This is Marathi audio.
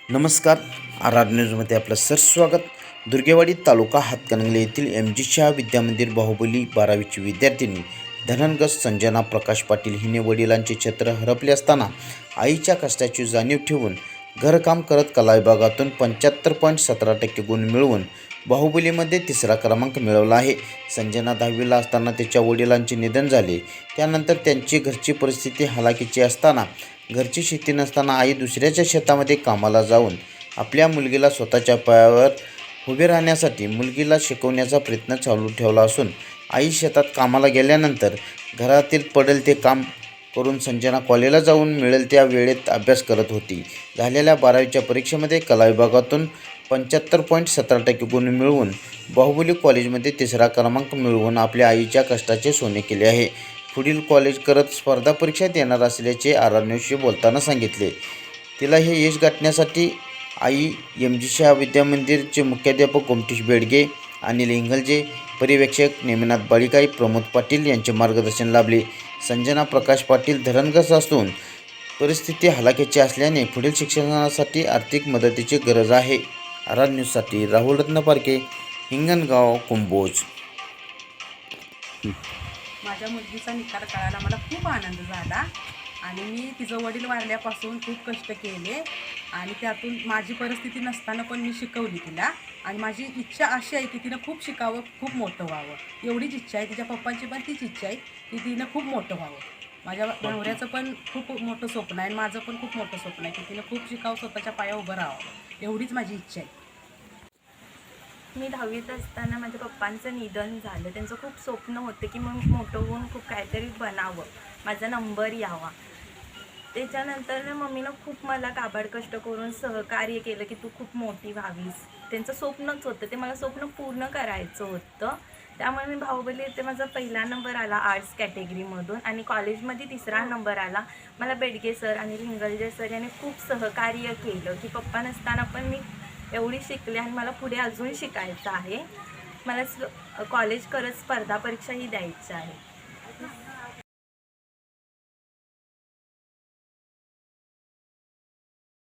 नमस्कार. आर आर न्यूजमध्ये आपलं स्वागत. दुर्गेवाडी तालुका हातकणंगले येथील एम जी शाह विद्यामंदिर बाहुबली 12वीची विद्यार्थिनी धनंगज संजना प्रकाश पाटील हिने वडिलांचे छत्र हरपले असताना आईच्या कष्टाची जाणीव ठेवून घरकाम करत कला विभागातून 75.17% गुण मिळवून बाहुबलीमध्ये 3रा क्रमांक मिळवला आहे. संजना 10वीला असताना तिच्या वडिलांचे निधन झाले. त्यानंतर त्यांची घरची परिस्थिती हलाखीची असताना घरची शेती नसताना आई दुसऱ्याच्या शेतामध्ये कामाला जाऊन आपल्या मुलगीला स्वतःच्या पायावर उभे राहण्यासाठी मुलगीला शिकवण्याचा प्रयत्न चालू ठेवला असून आई शेतात कामाला गेल्यानंतर घरातील पडेल ते काम करून संजना कॉलेजला जाऊन मिळेल त्या वेळेत अभ्यास करत होती. झालेल्या 12वीच्या परीक्षेमध्ये कला विभागातून 75.17% गुण मिळवून बाहुबली कॉलेजमध्ये 3रा क्रमांक मिळवून आपल्या आईच्या कष्टाचे सोने केले आहे. पुढील कॉलेज करत स्पर्धा परीक्षेत येणार असल्याचे आर आर न्यूजशी बोलताना सांगितले. तिला हे यश गाठण्यासाठी आई एम जी शाह विद्यामंदिरचे मुख्याध्यापक गोमटेश बेडगे, अनिल इंगलजे, पर्यवेक्षक नेमिनाथ बाळीकाई, प्रमोद पाटील यांचे मार्गदर्शन लाभले. संजना प्रकाश पाटील धरणग्रस्त असून परिस्थिती हलाखीची असल्याने पुढील शिक्षणासाठी आर्थिक मदतीची गरज आहे. आर आर न्यूजसाठी राहुल रत्नपारखे, हिंगणगाव, कुंभोज. माझ्या मुलगीचा निकाल कळायला मला खूप आनंद झाला आणि मी तिचं वडील वारल्यापासून खूप कष्ट केले आणि त्यातून माझी परिस्थिती नसताना पण मी शिकवली तिला आणि माझी इच्छा अशी आहे की तिनं खूप शिकावं, खूप मोठं व्हावं. एवढीच इच्छा आहे. तिच्या पप्पांची पण तीच इच्छा आहे की तिनं खूप मोठं व्हावं. माझ्या नवऱ्याचं पण खूप मोठं स्वप्न आहे आणि माझं पण खूप मोठं स्वप्न आहे की तिनं खूप शिकावं, स्वतःच्या पायावर उभं राहावं. एवढीच माझी इच्छा आहे. मी 10वीत असताना माझ्या पप्पांचं निधन झालं. त्यांचं खूप स्वप्न होतं की मग मोठं होऊन खूप काहीतरी बनावं, माझा नंबर यावा. त्याच्यानंतर मम्मीनं खूप मला काबाड कष्ट करून सहकार्य केलं की तू खूप मोठी व्हावीस. त्यांचं स्वप्नच होतं, ते मला स्वप्न पूर्ण करायचं होतं. त्यामुळे मी बाहुबली येथे माझा पहिला नंबर आला आर्ट्स कॅटेगरीमधून आणि कॉलेजमध्ये 3रा नंबर आला. मला बेडगे सर आणि रिंगलजे सर यांनी खूप सहकार्य केलं की पप्पा नसताना पण मी एवढी शिकले आणि मला पुढे अजून शिकायचं आहे. मला कॉलेज करत स्पर्धा परीक्षाही द्यायच्या आहे.